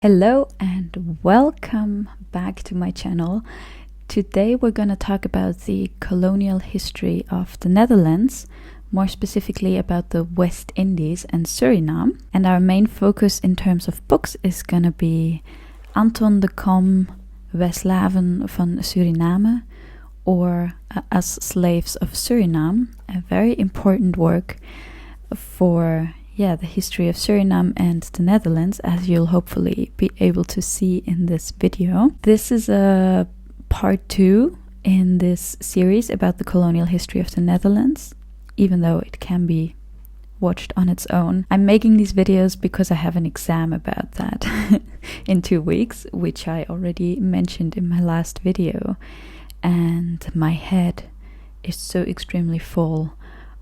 Hello and welcome back to my channel. Today we're going to talk about the colonial history of the Netherlands, more specifically about the West Indies and Suriname. And our main focus in terms of books is going to be Anton de Kom, Westslaven van Suriname, or As Slaves of Suriname, a very important work for the history of Suriname and the Netherlands, as you'll hopefully be able to see in this video. This is a part 2 in this series about the colonial history of the Netherlands, even though it can be watched on its own. I'm making these videos because I have an exam about that in 2 weeks, which I already mentioned in my last video, and my head is so extremely full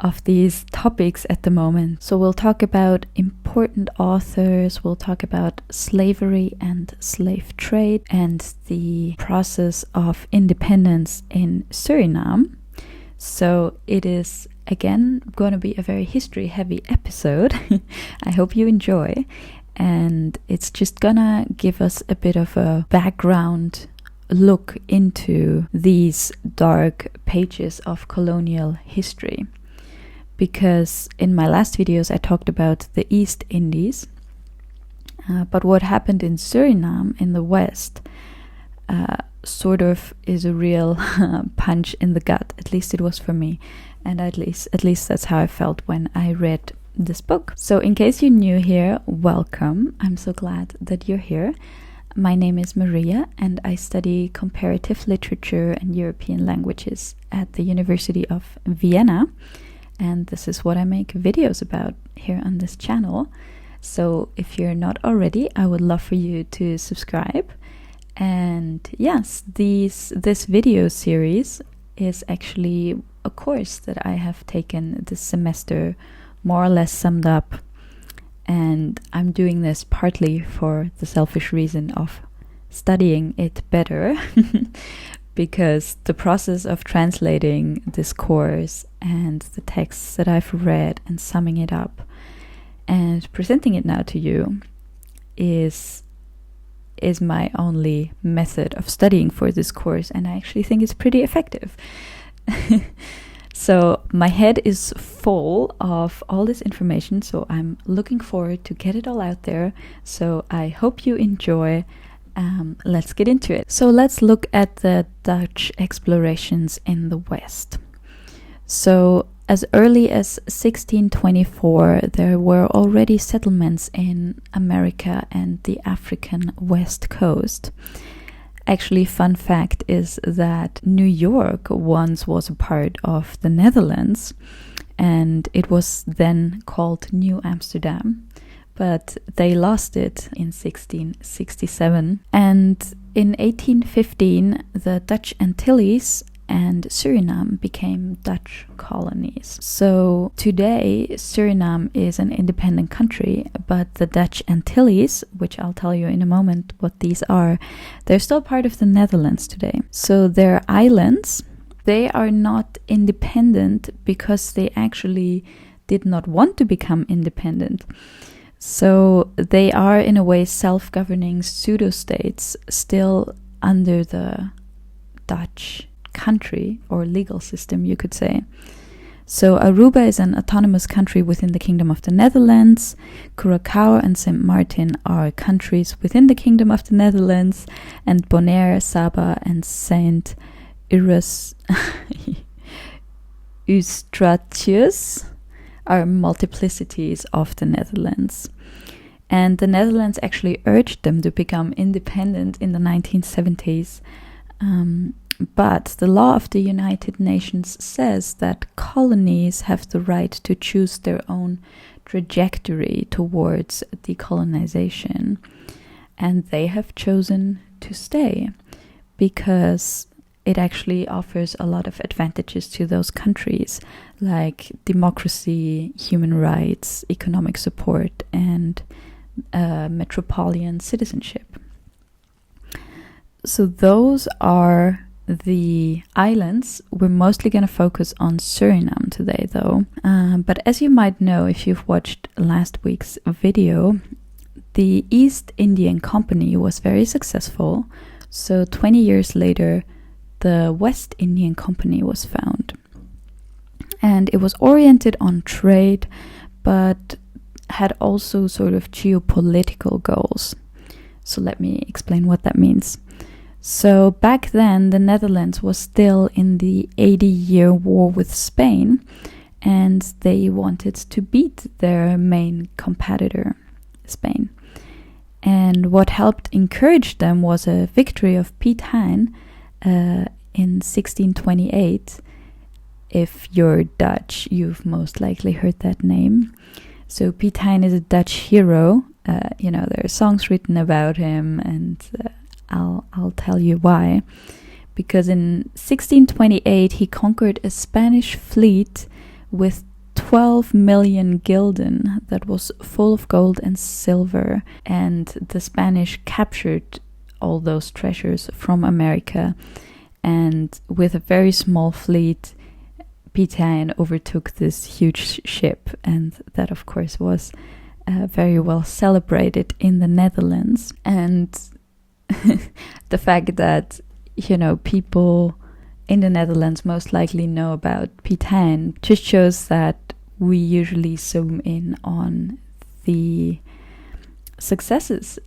of these topics at the moment. So we'll talk about important authors, we'll talk about slavery and slave trade and the process of independence in Suriname. So it is again going to be a very history heavy episode. I hope you enjoy, and it's just gonna give us a bit of a background look into these dark pages of colonial history. Because in my last videos I talked about the East Indies, but what happened in Suriname in the West sort of is a real punch in the gut. At least it was for me, and at least that's how I felt when I read this book. So in case you're new here, welcome. I'm so glad that you're here. My name is Maria, and I study comparative literature and European languages at the University of Vienna. And this is what I make videos about here on this channel. So if you're not already, I would love for you to subscribe. And yes, this video series is actually a course that I have taken this semester, more or less summed up. And I'm doing this partly for the selfish reason of studying it better. Because the process of translating this course and the texts that I've read and summing it up and presenting it now to you is my only method of studying for this course, and I actually think it's pretty effective. So my head is full of all this information, so I'm looking forward to get it all out there. So I hope you enjoy. Let's get into it. So let's look at the Dutch explorations in the West. So as early as 1624, there were already settlements in America and the African West Coast. Actually, fun fact is that New York once was a part of the Netherlands, and it was then called New Amsterdam. But they lost it in 1667. And in 1815, the Dutch Antilles and Suriname became Dutch colonies. So today, Suriname is an independent country, but the Dutch Antilles, which I'll tell you in a moment what these are, they're still part of the Netherlands today. So they're islands. They are not independent because they actually did not want to become independent. So they are in a way self-governing pseudo-states still under the Dutch country or legal system, you could say. So Aruba is an autonomous country within the Kingdom of the Netherlands. Curaçao and Sint Maarten are countries within the Kingdom of the Netherlands. And Bonaire, Saba and Saint Eustatius are multiplicities of the Netherlands. And the Netherlands actually urged them to become independent in the 1970s. But the law of the United Nations says that colonies have the right to choose their own trajectory towards decolonization. And they have chosen to stay because it actually offers a lot of advantages to those countries, like democracy, human rights, economic support, and metropolitan citizenship. So those are the islands. We're mostly going to focus on Suriname today, though. But as you might know, if you've watched last week's video, the East Indian Company was very successful, so 20 years later, the West Indian Company was found. And it was oriented on trade, but had also sort of geopolitical goals. So let me explain what that means. So back then, the Netherlands was still in the 80-year war with Spain, and they wanted to beat their main competitor, Spain. And what helped encourage them was a victory of Piet Hein in 1628. If you're Dutch, you've most likely heard that name. So Piet Hein is a Dutch hero. There are songs written about him, and I'll tell you why. Because in 1628 he conquered a Spanish fleet with 12 million gulden that was full of gold and silver, and the Spanish captured all those treasures from America, and with a very small fleet, Piet Hein overtook this huge ship, and that of course was very well celebrated in the Netherlands. And the fact that, people in the Netherlands most likely know about Piet Hein just shows that we usually zoom in on the successes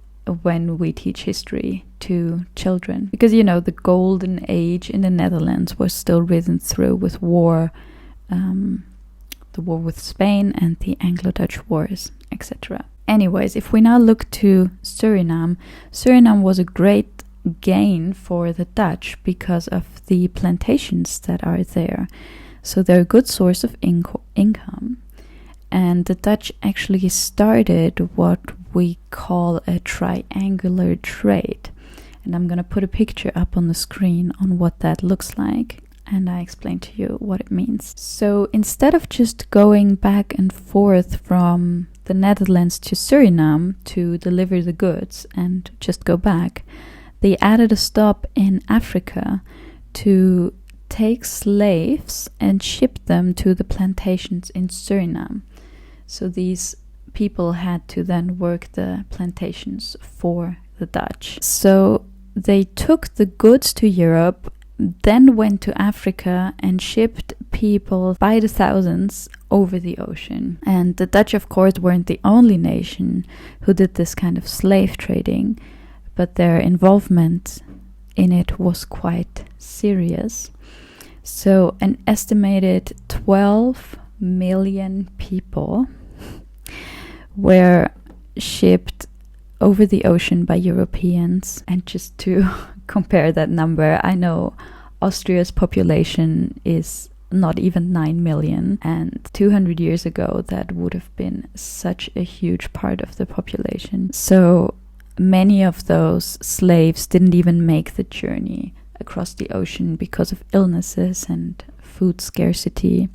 when we teach history to children. Because, the golden age in the Netherlands was still ridden through with war, the war with Spain and the Anglo-Dutch wars, etc. Anyways, if we now look to Suriname, Suriname was a great gain for the Dutch because of the plantations that are there. So they're a good source of income. And the Dutch actually started what we call a triangular trade. And I'm going to put a picture up on the screen on what that looks like, and I explain to you what it means. So instead of just going back and forth from the Netherlands to Suriname to deliver the goods and just go back, they added a stop in Africa to take slaves and ship them to the plantations in Suriname. So these people had to then work the plantations for the Dutch. So they took the goods to Europe, then went to Africa and shipped people by the thousands over the ocean. And the Dutch, of course, weren't the only nation who did this kind of slave trading, but their involvement in it was quite serious. So an estimated 12 million people were shipped over the ocean by Europeans. And just to compare that number, I know Austria's population is not even 9 million, and 200 years ago that would have been such a huge part of the population. So many of those slaves didn't even make the journey across the ocean because of illnesses and food scarcity.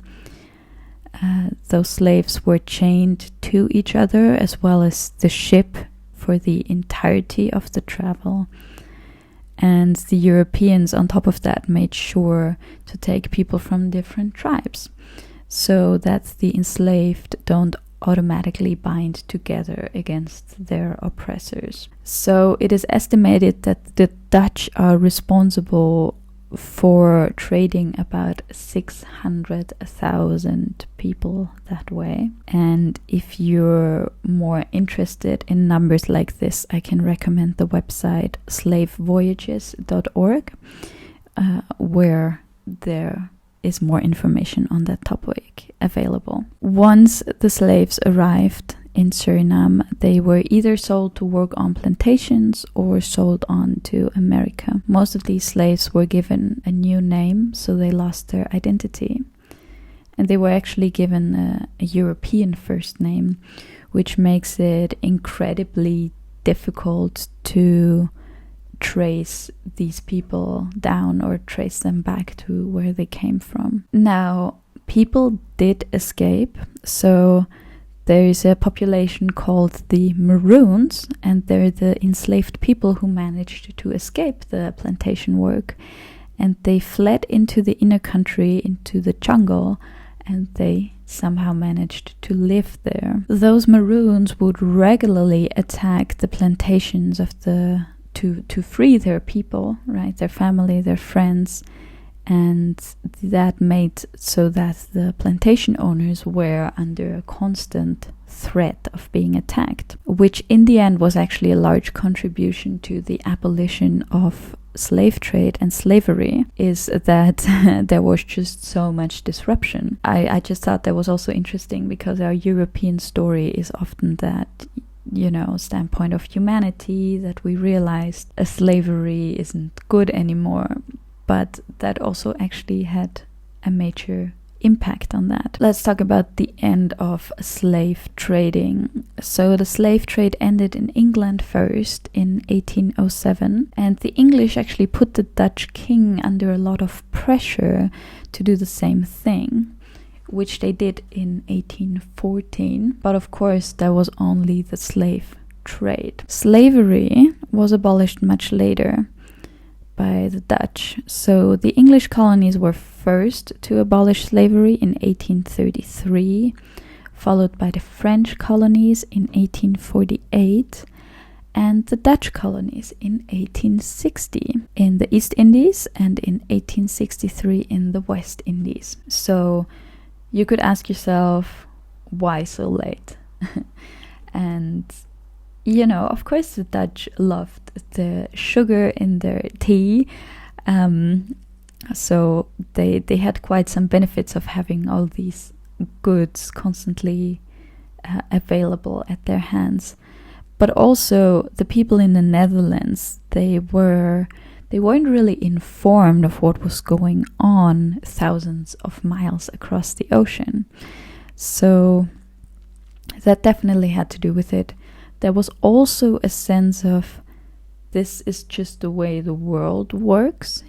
Those slaves were chained to each other as well as the ship for the entirety of the travel. And the Europeans, on top of that, made sure to take people from different tribes so that the enslaved don't automatically bind together against their oppressors. So it is estimated that the Dutch are responsible for trading about 600,000 people that way. And if you're more interested in numbers like this, I can recommend the website slavevoyages.org, where there is more information on that topic available. Once the slaves arrived in Suriname, they were either sold to work on plantations or sold on to America. Most of these slaves were given a new name, so they lost their identity. And they were actually given a European first name, which makes it incredibly difficult to trace these people down or trace them back to where they came from. Now, people did escape, so there is a population called the Maroons, and they're the enslaved people who managed to escape the plantation work, and they fled into the inner country, into the jungle, and they somehow managed to live there. Those Maroons would regularly attack the plantations of to free their people, right? Their family, their friends, and that made so that the plantation owners were under a constant threat of being attacked, which in the end was actually a large contribution to the abolition of slave trade and slavery, is that there was just so much disruption. I just thought that was also interesting, because our European story is often that, standpoint of humanity, that we realized slavery isn't good anymore, but that also actually had a major impact on that. Let's talk about the end of slave trading. So the slave trade ended in England first in 1807, and the English actually put the Dutch king under a lot of pressure to do the same thing, which they did in 1814. But of course, that was only the slave trade. Slavery was abolished much later by the Dutch. So the English colonies were first to abolish slavery in 1833, followed by the French colonies in 1848, and the Dutch colonies in 1860 in the East Indies, and in 1863 in the West Indies. So you could ask yourself, why so late? And of course the Dutch loved the sugar in their tea, so they had quite some benefits of having all these goods constantly available at their hands. But also the people in the Netherlands, they weren't really informed of what was going on thousands of miles across the ocean. So that definitely had to do with it. There was also a sense of, this is just the way the world works,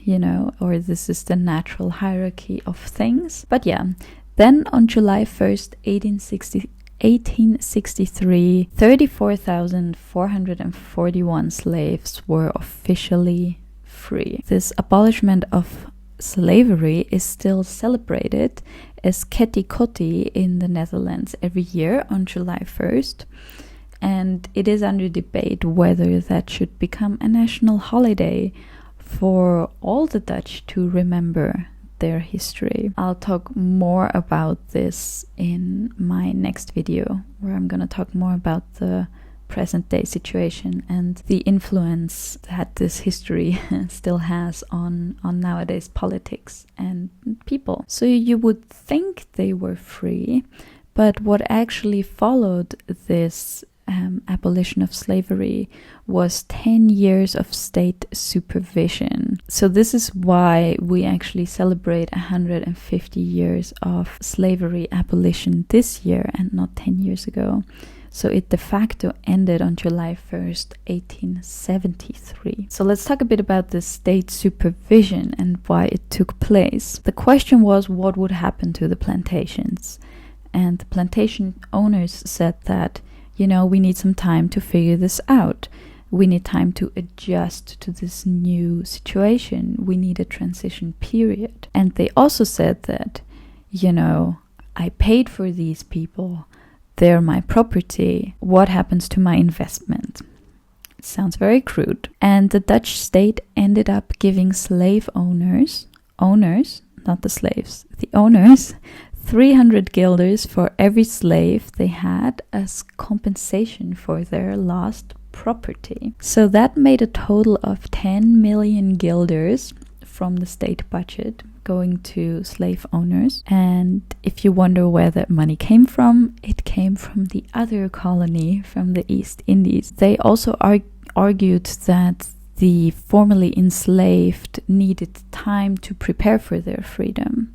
or this is the natural hierarchy of things. But yeah, then on July 1st, 1863, 34,441 slaves were officially free. This abolishment of slavery is still celebrated as Ketty Kotti in the Netherlands every year on July 1st. And it is under debate whether that should become a national holiday for all the Dutch to remember their history. I'll talk more about this in my next video, where I'm going to talk more about the present day situation and the influence that this history still has on nowadays politics and people. So you would think they were free, but what actually followed this abolition of slavery was 10 years of state supervision. So this is why we actually celebrate 150 years of slavery abolition this year and not 10 years ago. So it de facto ended on July 1st, 1873. So let's talk a bit about the state supervision and why it took place. The question was, what would happen to the plantations? And the plantation owners said that, we need some time to figure this out. We need time to adjust to this new situation. We need a transition period. And they also said that, I paid for these people. They're my property. What happens to my investment? It sounds very crude. And the Dutch state ended up giving slave owners, not the slaves, the owners, 300 guilders for every slave they had as compensation for their lost property. So that made a total of 10 million guilders from the state budget going to slave owners. And if you wonder where that money came from, it came from the other colony, from the East Indies. They also argued that the formerly enslaved needed time to prepare for their freedom.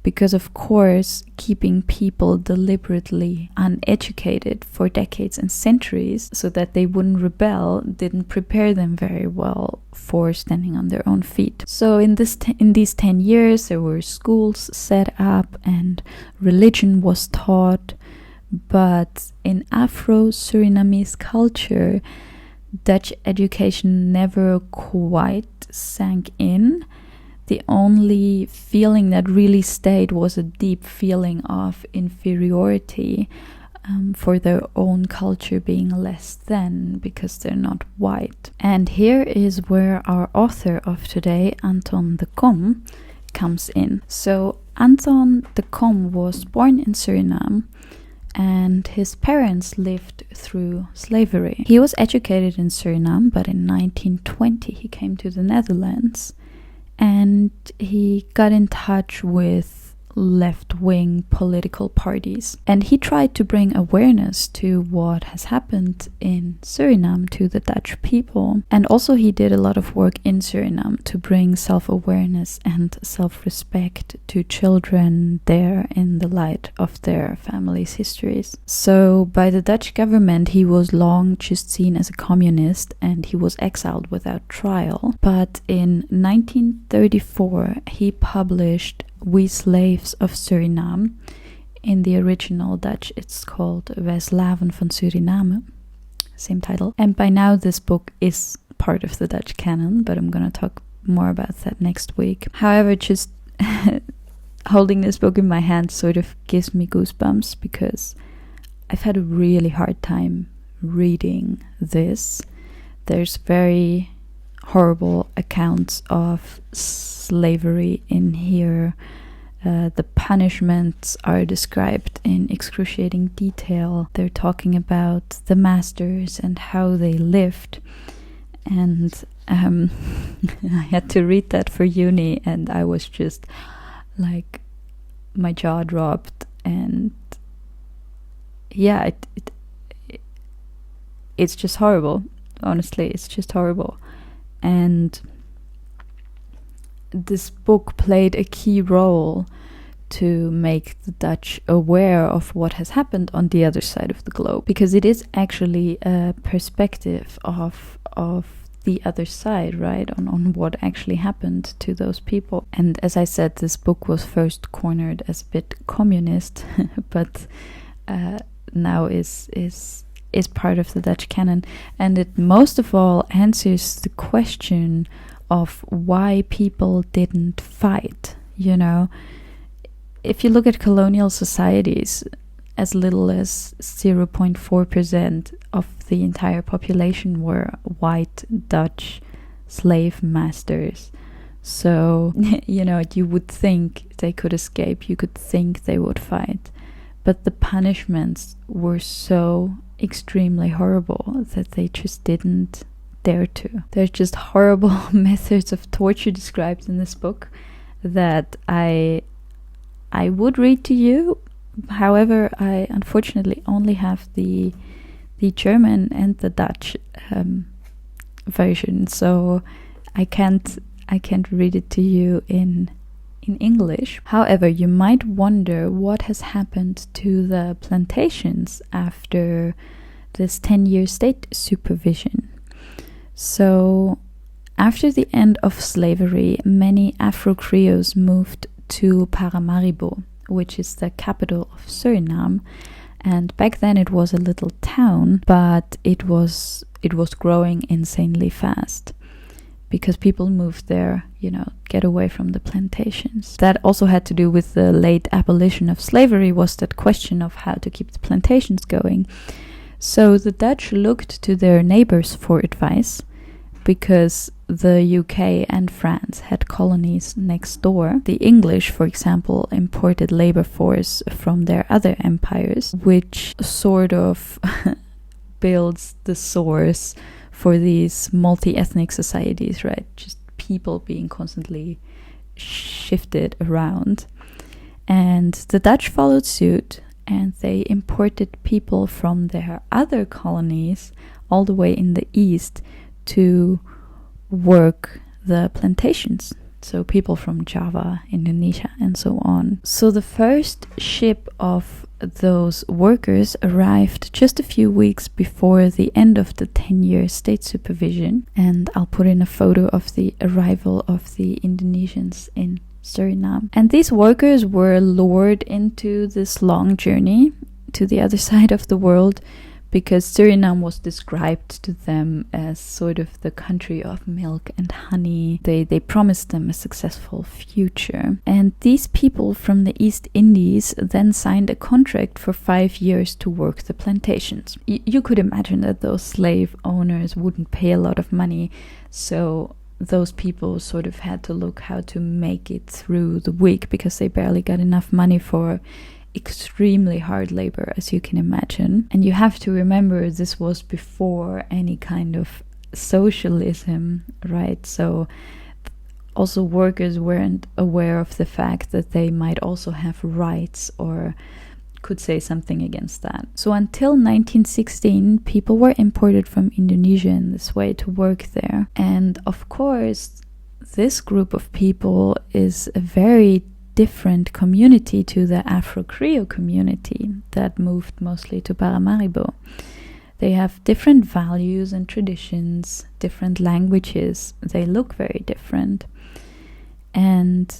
Because, of course, keeping people deliberately uneducated for decades and centuries so that they wouldn't rebel didn't prepare them very well for standing on their own feet. So in these 10 years, there were schools set up and religion was taught. But in Afro-Surinamese culture, Dutch education never quite sank in. The the only feeling that really stayed was a deep feeling of inferiority for their own culture being less than because they're not white. And here is where our author of today, Anton de Kom, comes in. So Anton de Kom was born in Suriname, and his parents lived through slavery. He was educated in Suriname, but in 1920 he came to the Netherlands, and he got in touch with left-wing political parties. And he tried to bring awareness to what has happened in Suriname to the Dutch people. And also he did a lot of work in Suriname to bring self-awareness and self-respect to children there in the light of their families' histories. So by the Dutch government, he was long just seen as a communist, and he was exiled without trial. But in 1934, he published We Slaves of Suriname. In the original Dutch, it's called Wij Slaven van Suriname, same title. And by now this book is part of the Dutch canon, but I'm gonna talk more about that next week. However, just holding this book in my hand sort of gives me goosebumps, because I've had a really hard time reading this. There's very horrible accounts of slavery in here. The punishments are described in excruciating detail. They're talking about the masters and how they lived. And I had to read that for uni, and I was just like, my jaw dropped. And yeah, it's just horrible. Honestly, it's just horrible. And this book played a key role to make the Dutch aware of what has happened on the other side of the globe, because it is actually a perspective of the other side, right, on what actually happened to those people. And as I said, this book was first cornered as a bit communist, but now is part of the Dutch canon, and it most of all answers the question of why people didn't fight. You know, if you look at colonial societies, as little as 0.4% of the entire population were white Dutch slave masters. So, you know, you would think they could escape, you could think they would fight. But the punishments were so extremely horrible that they just didn't dare to. There's just horrible methods of torture described in this book that I would read to you. However, I unfortunately only have the German and the Dutch version, so I can't read it to you in English. However, you might wonder what has happened to the plantations after this 10-year state supervision. So, after the end of slavery, many Afro-Creoles moved to Paramaribo, which is the capital of Suriname. And back then it was a little town, but it was growing insanely fast, because people moved there, you know, get away from the plantations. That also had to do with the late abolition of slavery, was that question of how to keep the plantations going. So the Dutch looked to their neighbors for advice, because the UK and France had colonies next door. The English, for example, imported labor force from their other empires, which sort of builds the source for these multi-ethnic societies, right? Just people being constantly shifted around. And the Dutch followed suit, and they imported people from their other colonies all the way in the east to work the plantations. So people from Java, Indonesia, and so on. So the first ship of those workers arrived just a few weeks before the end of the 10-year state supervision. And I'll put in a photo of the arrival of the Indonesians in Suriname. And these workers were lured into this long journey to the other side of the world because Suriname was described to them as sort of the country of milk and honey. They promised them a successful future. And these people from the East Indies then signed a contract for 5 years to work the plantations. You could imagine that those slave owners wouldn't pay a lot of money, so those people sort of had to look how to make it through the week, because they barely got enough money for extremely hard labor, as you can imagine. And you have to remember, this was before any kind of socialism, right? So also workers weren't aware of the fact that they might also have rights or could say something against that. So until 1916, people were imported from Indonesia in this way to work there. And of course, this group of people is a very different community to the Afro-Creole community that moved mostly to Paramaribo. They have different values and traditions, different languages. They look very different. And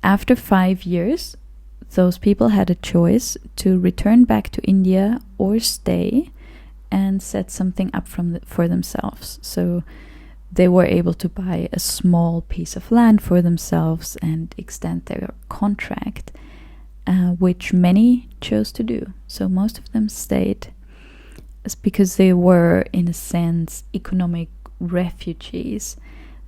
after 5 years, those people had a choice to return back to India or stay and set something up for themselves. So they were able to buy a small piece of land for themselves and extend their contract, which many chose to do. So most of them stayed. It's because they were, in a sense, economic refugees.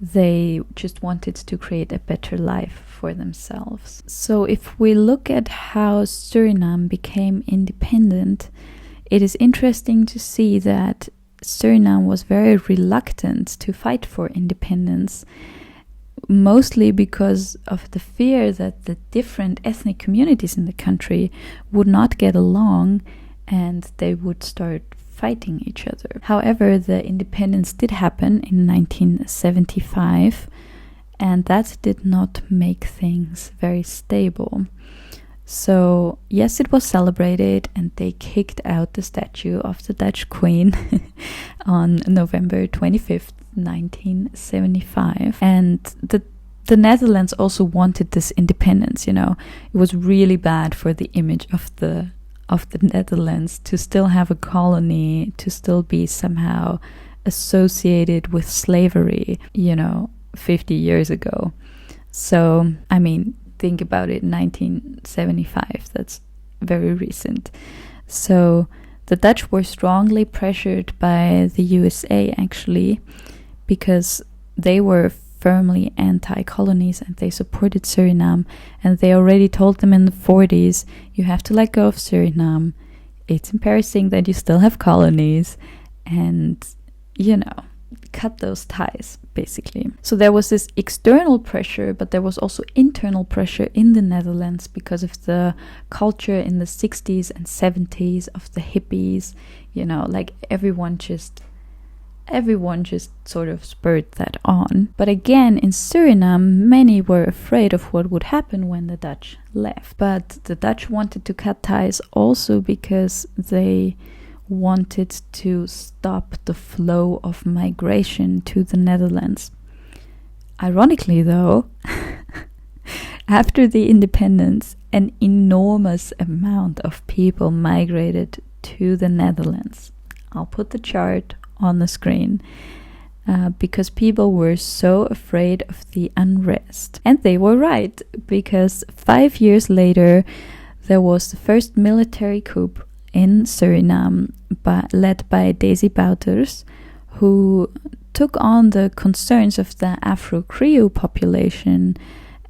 They just wanted to create a better life for themselves. So if we look at how Suriname became independent, it is interesting to see that Suriname was very reluctant to fight for independence, mostly because of the fear that the different ethnic communities in the country would not get along and they would start fighting each other. However, the independence did happen in 1975, and that did not make things very stable. So yes, it was celebrated, and they kicked out the statue of the Dutch Queen on November 25th, 1975. And the Netherlands also wanted this independence, It was really bad for the image of the Netherlands to still have a colony, to still be somehow associated with slavery, 50 years ago. So, I mean, think about it, 1975, that's very recent. So the Dutch were strongly pressured by the USA, actually, because they were firmly anti-colonies and they supported Suriname, and they already told them in the 40s, you have to let go of Suriname, it's embarrassing that you still have colonies, and cut those ties, basically. So there was this external pressure, but there was also internal pressure in the Netherlands because of the culture in the 60s and 70s of the hippies, everyone just sort of spurred that on. But again, in Suriname, many were afraid of what would happen when the Dutch left. But the Dutch wanted to cut ties also because they wanted to stop the flow of migration to the Netherlands. Ironically, though, after the independence, an enormous amount of people migrated to the Netherlands. I'll put the chart on the screen because people were so afraid of the unrest. And they were right, because 5 years later, there was the first military coup in Suriname, led by Desi Bouterse, who took on the concerns of the Afro-Creole population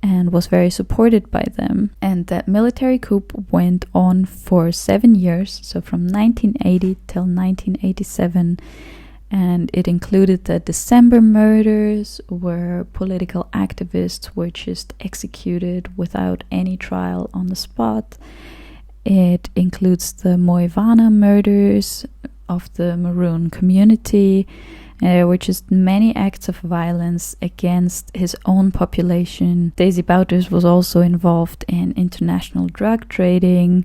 and was very supported by them. And that military coup went on for 7 years, so from 1980 till 1987, and it included the December murders, where political activists were just executed without any trial on the spot. It includes the Moivana murders of the Maroon community, were just many acts of violence against his own population. Desi Bouterse was also involved in international drug trading,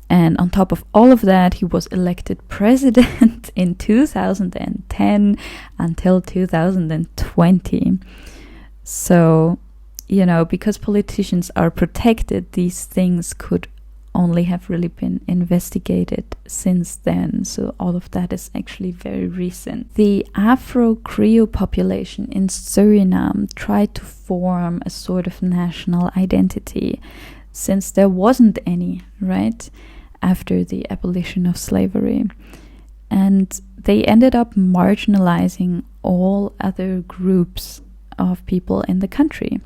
and on top of all of that, he was elected president in 2010 until 2020. So, because politicians are protected, these things could only have really been investigated since then. So all of that is actually very recent. The Afro-Creole population in Suriname tried to form a sort of national identity since there wasn't any, right, after the abolition of slavery. And they ended up marginalizing all other groups of people in the country.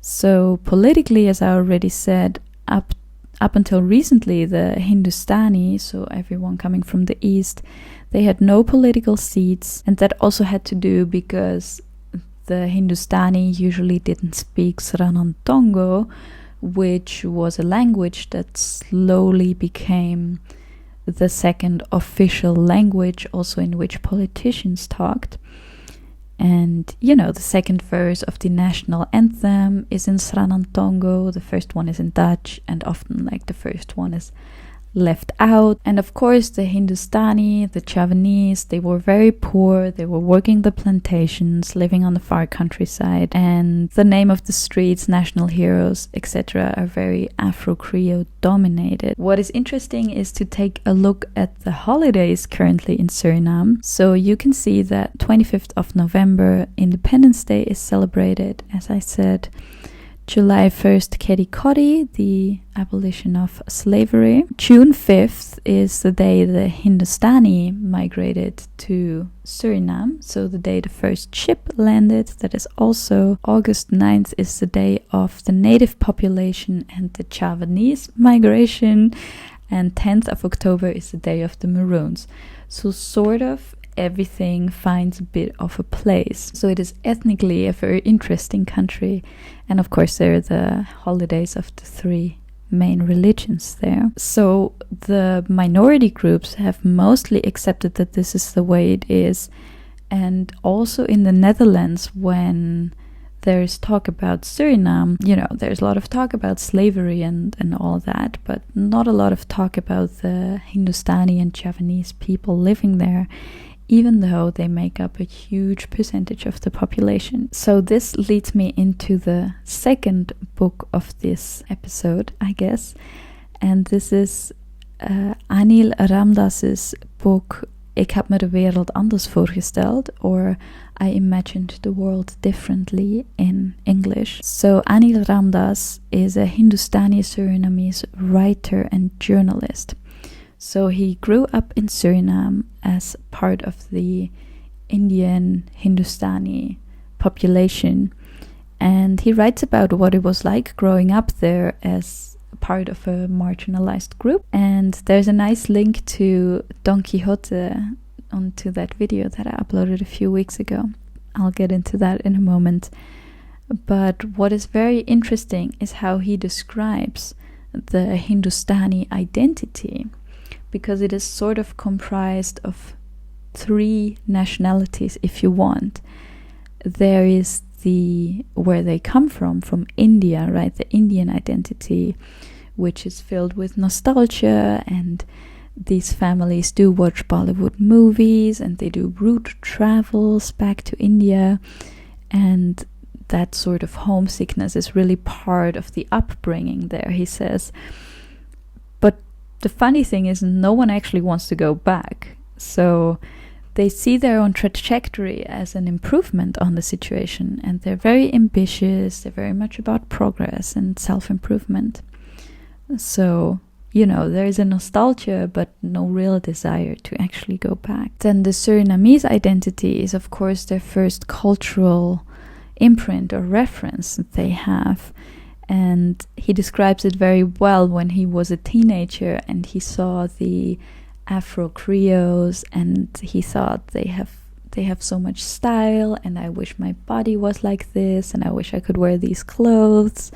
So politically, as I already said, up until recently, the Hindustani, so everyone coming from the east, they had no political seats, and that also had to do because the Hindustani usually didn't speak Sranantongo, which was a language that slowly became the second official language, also in which politicians talked. And, you know, the second verse of the national anthem is in Sranantongo, the first one is in Dutch, and often, like, the first one is left out. And of course, the Hindustani, the Javanese, they were very poor. They were working the plantations, living on the far countryside. And the name of the streets, national heroes, etc., are very Afro-Creole dominated. What is interesting is to take a look at the holidays currently in Suriname. So you can see that 25th of November, Independence Day is celebrated, as I said. July 1st, Kerikori, the abolition of slavery. June 5th is the day the Hindustani migrated to Suriname, so the day the first ship landed. That is also August 9th is the day of the native population and the Javanese migration, and 10th of October is the day of the Maroons. So sort of everything finds a bit of a place. So it is ethnically a very interesting country. And of course, there are the holidays of the three main religions there. So the minority groups have mostly accepted that this is the way it is. And also in the Netherlands, when there's talk about Suriname, you know, there's a lot of talk about slavery and all that, but not a lot of talk about the Hindustani and Javanese people living there, even though they make up a huge percentage of the population. So this leads me into the second book of this episode, I guess. And this is Anil Ramdas' book Ik heb me de wereld anders voorgesteld, or I imagined the world differently in English. So Anil Ramdas is a Hindustani Surinamese writer and journalist. So he grew up in Suriname as part of the Indian Hindustani population, and he writes about what it was like growing up there as part of a marginalized group. And there's a nice link to Don Quixote onto that video that I uploaded a few weeks ago. I'll get into that in a moment. But what is very interesting is how he describes the Hindustani identity, because it is sort of comprised of three nationalities, if you want. There is the where they come from India, right? The Indian identity, which is filled with nostalgia, and these families do watch Bollywood movies and they do route travels back to India, and that sort of homesickness is really part of the upbringing there, he says. But the funny thing is, no one actually wants to go back. So they see their own trajectory as an improvement on the situation, and they're very ambitious. They're very much about progress and self-improvement. So, you know, there is a nostalgia, but no real desire to actually go back. Then the Surinamese identity is, of course, their first cultural imprint or reference that they have. And he describes it very well when he was a teenager and he saw the Afro-Creoles, and he thought they have so much style, and I wish my body was like this, and I wish I could wear these clothes.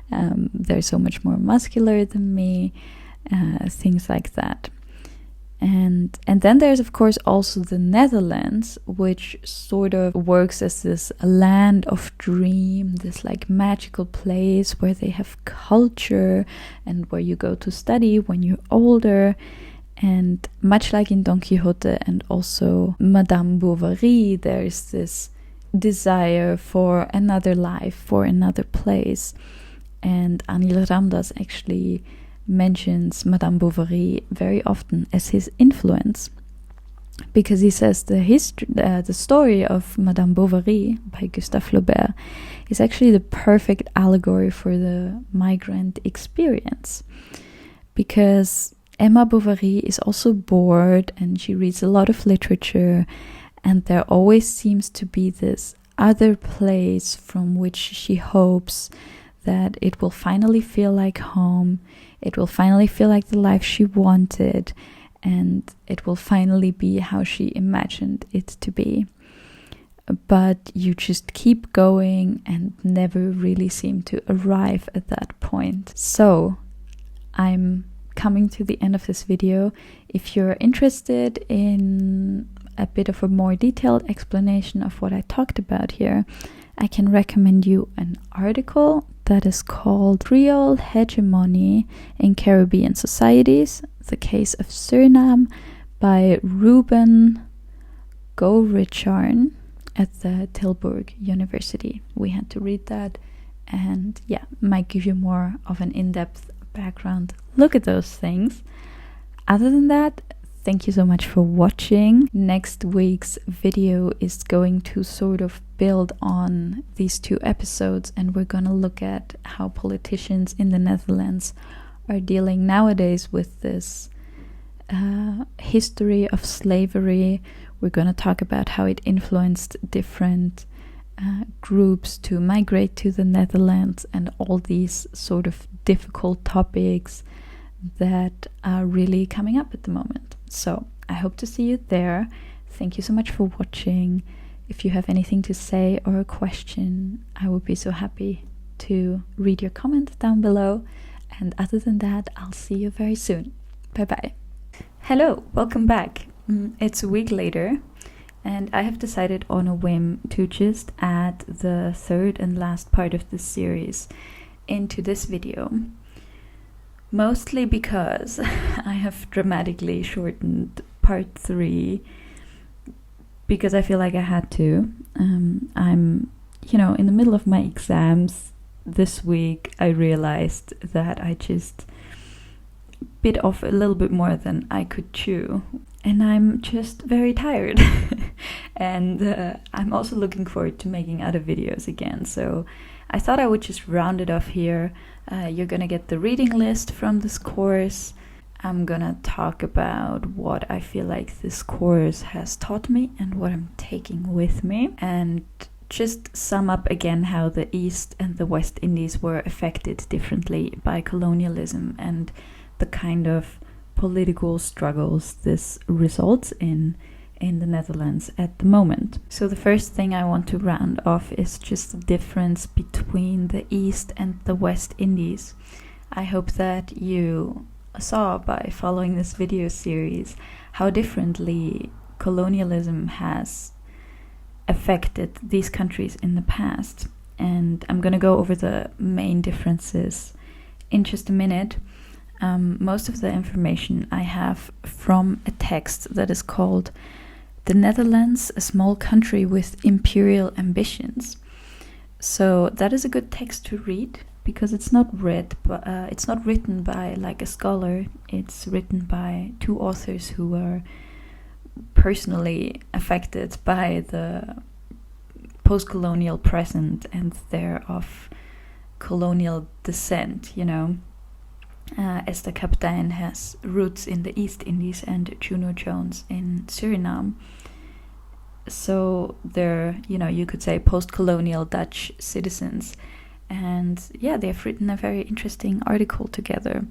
They're so much more muscular than me, things like that. And then there's, of course, also the Netherlands, which sort of works as this land of dream, this like magical place where they have culture and where you go to study when you're older. And much like in Don Quixote and also Madame Bovary, there's this desire for another life, for another place. And Anil Ramdas actually mentions Madame Bovary very often as his influence, because he says the story of Madame Bovary by Gustave Flaubert is actually the perfect allegory for the migrant experience, because Emma Bovary is also bored and she reads a lot of literature, and there always seems to be this other place from which she hopes that it will finally feel like home, it will finally feel like the life she wanted, and it will finally be how she imagined it to be. But you just keep going and never really seem to arrive at that point. So I'm coming to the end of this video. If you're interested in a bit of a more detailed explanation of what I talked about here, I can recommend you an article that is called Creole Hegemony in Caribbean Societies, the Case of Suriname by Ruben Gourecharn at the Tilburg University. We had to read that, and yeah, might give you more of an in-depth background look at those things. Other than that, thank you so much for watching. Next week's video is going to sort of build on these 2 episodes, and we're gonna look at how politicians in the Netherlands are dealing nowadays with this history of slavery. We're gonna talk about how it influenced different groups to migrate to the Netherlands, and all these sort of difficult topics that are really coming up at the moment. So I hope to see you there. Thank you so much for watching. If you have anything to say or a question, I would be so happy to read your comment down below. And other than that, I'll see you very soon. Bye bye. Hello, welcome back. It's a week later, and I have decided on a whim to just add the 3rd and last part of this series into this video. Mostly because I have dramatically shortened part 3 because I feel like I had to. I'm, in the middle of my exams this week, I realized that I just bit off a little bit more than I could chew. And I'm just very tired. And I'm also looking forward to making other videos again. So I thought I would just round it off here. You're gonna get the reading list from this course. I'm gonna talk about what I feel like this course has taught me and what I'm taking with me, and just sum up again how the East and the West Indies were affected differently by colonialism and the kind of political struggles this results in the Netherlands at the moment. So the first thing I want to round off is just the difference between the East and the West Indies. I hope that you saw by following this video series how differently colonialism has affected these countries in the past. And I'm going to go over the main differences in just a minute. Most of the information I have from a text that is called The Netherlands, a Small Country with Imperial Ambitions. So that is a good text to read because it's not it's not written by like a scholar. It's written by 2 authors who were personally affected by the post-colonial present and they're of colonial descent, Esther Kaptein has roots in the East Indies and Juno Jones in Suriname. So they're, you could say post-colonial Dutch citizens. And yeah, they've written a very interesting article together.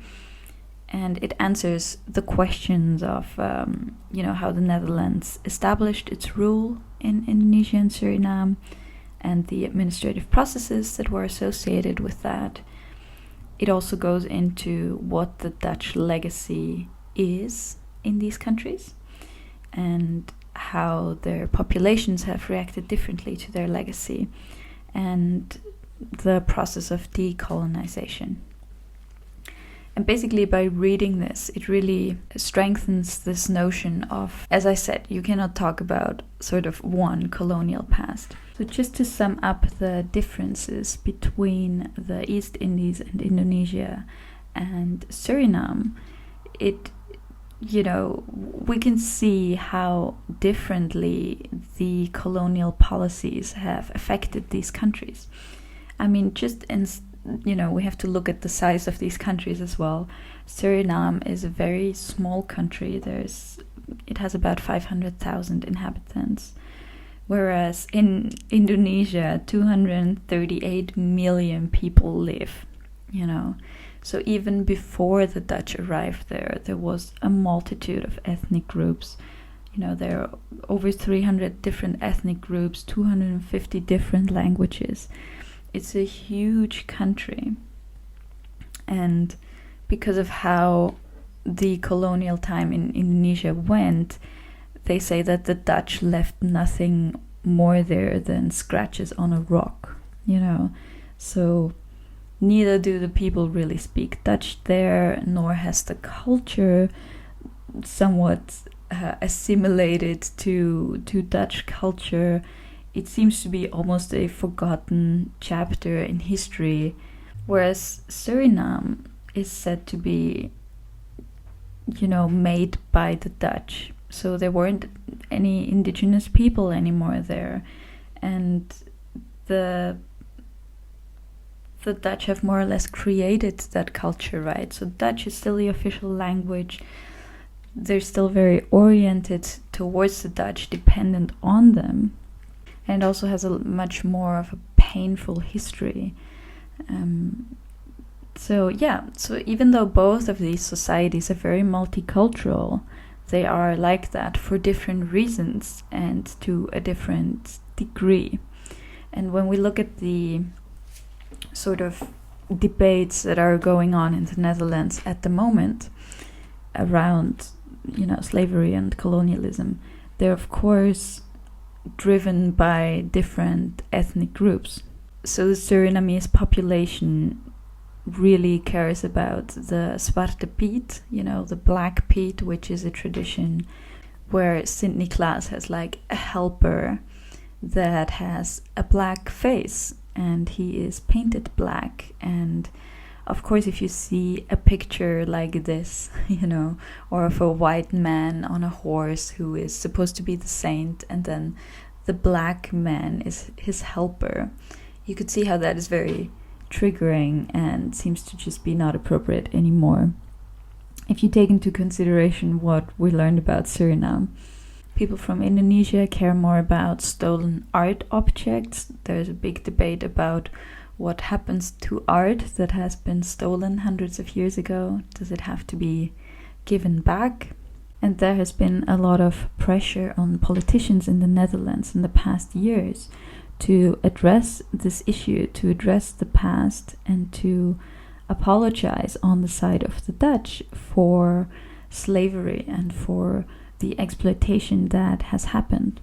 And it answers the questions of, how the Netherlands established its rule in Indonesia and Suriname and the administrative processes that were associated with that. It also goes into what the Dutch legacy is in these countries and how their populations have reacted differently to their legacy and the process of decolonization. And basically by reading this, it really strengthens this notion of, as I said, you cannot talk about sort of one colonial past. So just to sum up the differences between the East Indies and Indonesia and Suriname, we can see how differently the colonial policies have affected these countries. I mean, we have to look at the size of these countries as well. Suriname is a very small country. It has about 500,000 inhabitants, whereas in Indonesia, 238 million people live, So even before the Dutch arrived there was a multitude of ethnic groups. There are over 300 different ethnic groups, 250 different languages. It's a huge country. And because of how the colonial time in Indonesia went, they say that the Dutch left nothing more there than scratches on a rock, So neither do the people really speak Dutch there, nor has the culture somewhat assimilated to Dutch culture. It seems to be almost a forgotten chapter in history, whereas Suriname is said to be, made by the Dutch. So there weren't any indigenous people anymore there. And the Dutch have more or less created that culture, right? So Dutch is still the official language. They're still very oriented towards the Dutch, dependent on them, and also has a much more of a painful history. So even though both of these societies are very multicultural, they are like that for different reasons and to a different degree. And when we look at the sort of debates that are going on in the Netherlands at the moment around, slavery and colonialism, they're of course driven by different ethnic groups. So the Surinamese population really cares about the Zwarte Piet, the Black Piet, which is a tradition where Sint Niklaas has like a helper that has a black face and he is painted black. And of course, if you see a picture like this, or of a white man on a horse who is supposed to be the saint, and then the black man is his helper, you could see how that is very triggering and seems to just be not appropriate anymore. If you take into consideration what we learned about Suriname, people from Indonesia care more about stolen art objects. There's a big debate about what happens to art that has been stolen hundreds of years ago. Does it have to be given back? And there has been a lot of pressure on politicians in the Netherlands in the past years to address this issue, to address the past, and to apologize on the side of the Dutch for slavery and for the exploitation that has happened.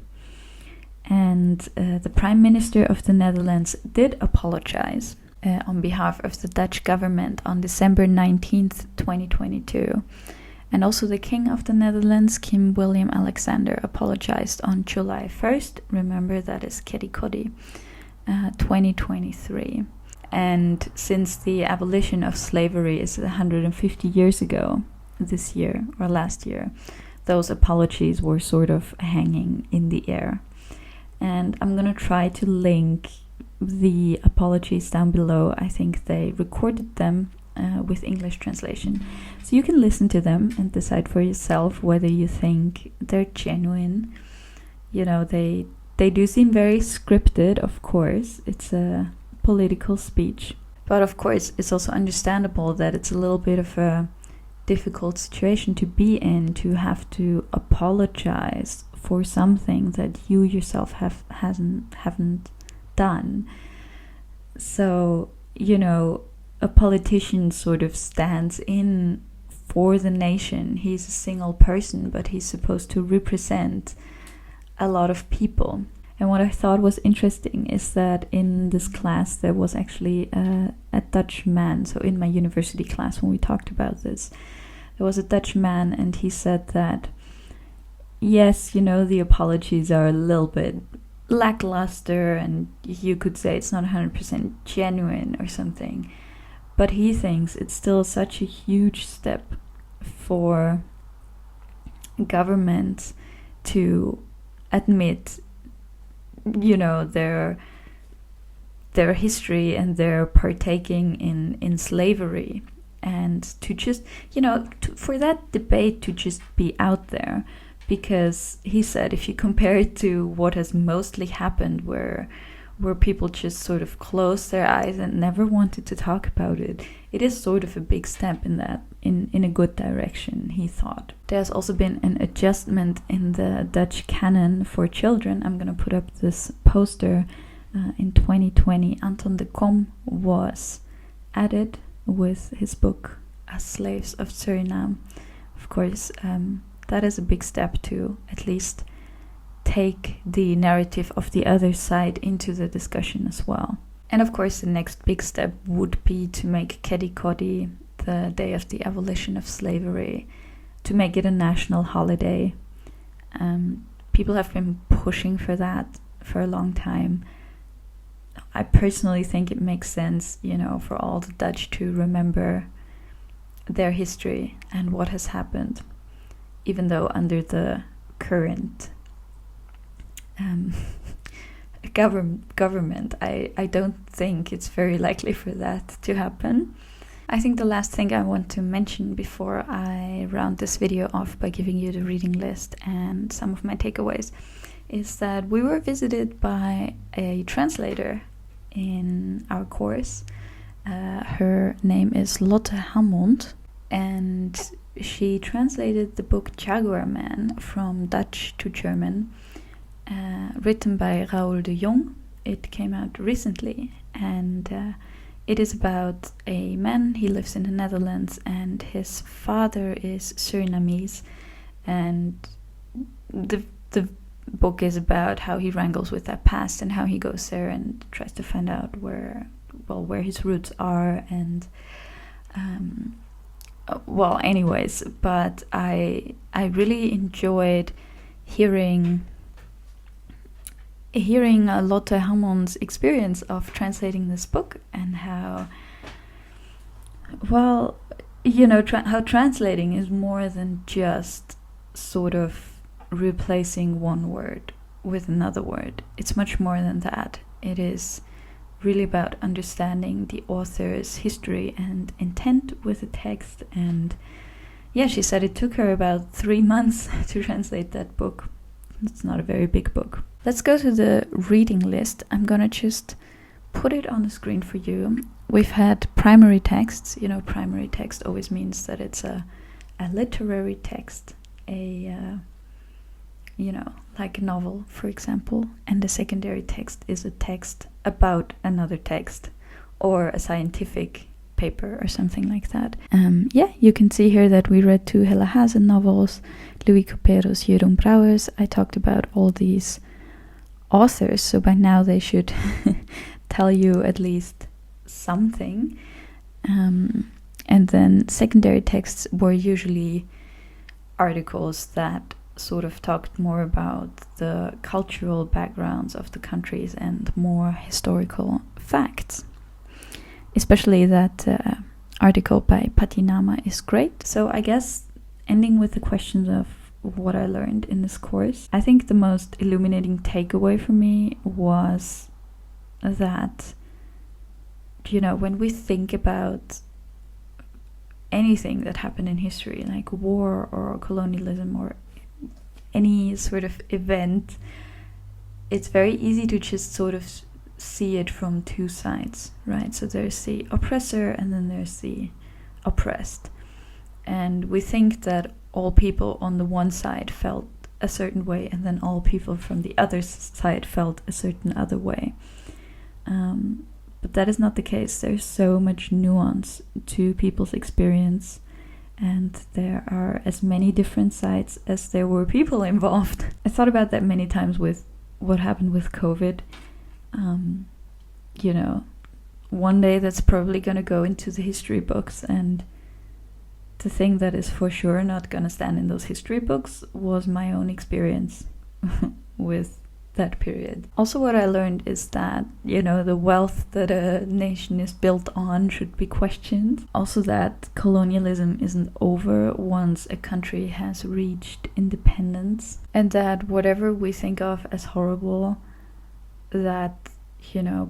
And the Prime Minister of the Netherlands did apologize on behalf of the Dutch government on December 19th, 2022. And also the King of the Netherlands, King William Alexander, apologized on July 1st. Remember, that is Kedikodi, 2023. And since the abolition of slavery is 150 years ago, this year or last year, those apologies were sort of hanging in the air. And I'm going to try to link the apologies down below. I think they recorded them with English translation. So you can listen to them and decide for yourself whether you think they're genuine. They do seem very scripted, of course. It's a political speech. But of course, it's also understandable that it's a little bit of a difficult situation to be in, to have to apologize for something that you yourself haven't done. So, a politician sort of stands in for the nation. He's a single person, but he's supposed to represent a lot of people. And what I thought was interesting is that in this class there was actually a Dutch man. So in my university class, when we talked about this, there was a Dutch man, and he said that, yes, the apologies are a little bit lackluster, and you could say it's not 100% genuine or something. but he thinks it's still such a huge step for governments to admit, their history and their partaking in slavery, and to just, for that debate to just be out there. Because he said, if you compare it to what has mostly happened, where people just sort of closed their eyes and never wanted to talk about it, it is sort of a big step in a good direction, he thought. There's also been an adjustment in the Dutch canon for children. I'm going to put up this poster. In 2020, Anton was added with his book As Slaves of Suriname. Of course, that is a big step to at least take the narrative of the other side into the discussion as well. And of course, the next big step would be to make Kedikodi, the day of the abolition of slavery, to make it a national holiday. People have been pushing for that for a long time. I personally think it makes sense, for all the Dutch to remember their history and what has happened, even though under the current government, I don't think it's very likely for that to happen. I think the last thing I want to mention before I round this video off by giving you the reading list and some of my takeaways is that we were visited by a translator in our course. Her name is Lotte Hammond, and she translated the book Jaguarman from Dutch to German, written by Raoul de Jong. It came out recently, and it is about a man. He lives in the Netherlands, and his father is Surinamese, and the book is about how he wrangles with that past and how he goes there and tries to find out where his roots are, and anyways, but I really enjoyed hearing Lotte Hammond's experience of translating this book, and how how translating is more than just sort of replacing one word with another word. It's much more than that. It is really about understanding the author's history and intent with the text. And yeah, she said it took her about 3 months to translate that book. It's not a very big book. Let's go to the reading list. I'm gonna just put it on the screen for you. We've had primary texts. Primary text always means that it's a literary text, like a novel, for example, and the secondary text is a text about another text or a scientific paper or something like that. You can see here that we read 2 Helle Hazen novels, Louis Couperus, Jeroen Brouwers. I talked about all these authors, so by now they should tell you at least something. And then secondary texts were usually articles that sort of talked more about the cultural backgrounds of the countries and more historical facts. Especially that article by Patinama is great. So I guess ending with the questions of what I learned in this course, I think the most illuminating takeaway for me was that, when we think about anything that happened in history, like war or colonialism or any sort of event, it's very easy to just sort of see it from 2 sides, right? So there's the oppressor and then there's the oppressed. And we think that all people on the one side felt a certain way and then all people from the other side felt a certain other way. But that is not the case. There's so much nuance to people's experience, and there are as many different sides as there were people involved. I thought about that many times with what happened with COVID. One day that's probably going to go into the history books, and the thing that is for sure not going to stand in those history books was my own experience with that period. Also, what I learned is that, the wealth that a nation is built on should be questioned. Also, that colonialism isn't over once a country has reached independence, and that whatever we think of as horrible, that,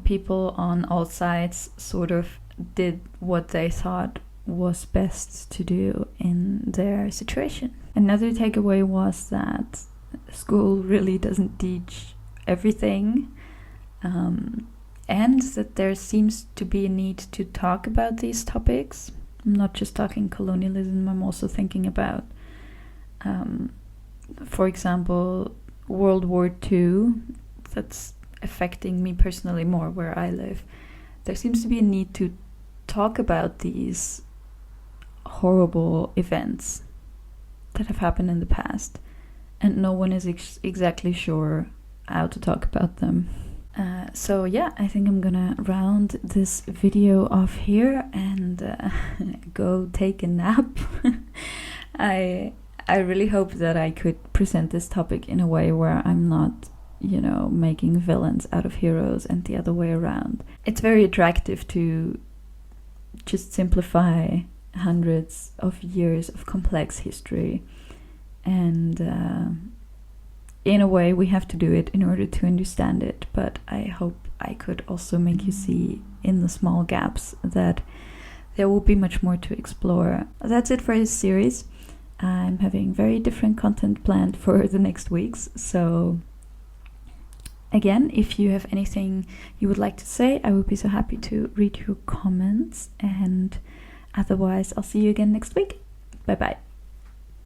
people on all sides sort of did what they thought was best to do in their situation. Another takeaway was that school really doesn't teach everything, and that there seems to be a need to talk about these topics. I'm not just talking colonialism, I'm also thinking about, for example, World War II, that's affecting me personally more where I live. There seems to be a need to talk about these horrible events that have happened in the past, and no one is exactly sure how to talk about them. So yeah, I think I'm gonna round this video off here and go take a nap. I really hope that I could present this topic in a way where I'm not, making villains out of heroes and the other way around. It's very attractive to just simplify hundreds of years of complex history, and in a way we have to do it in order to understand it, but I hope I could also make you see in the small gaps that there will be much more to explore. That's it for this series. I'm having very different content planned for the next weeks, so again, if you have anything you would like to say, I would be so happy to read your comments, and otherwise I'll see you again next week. Bye bye.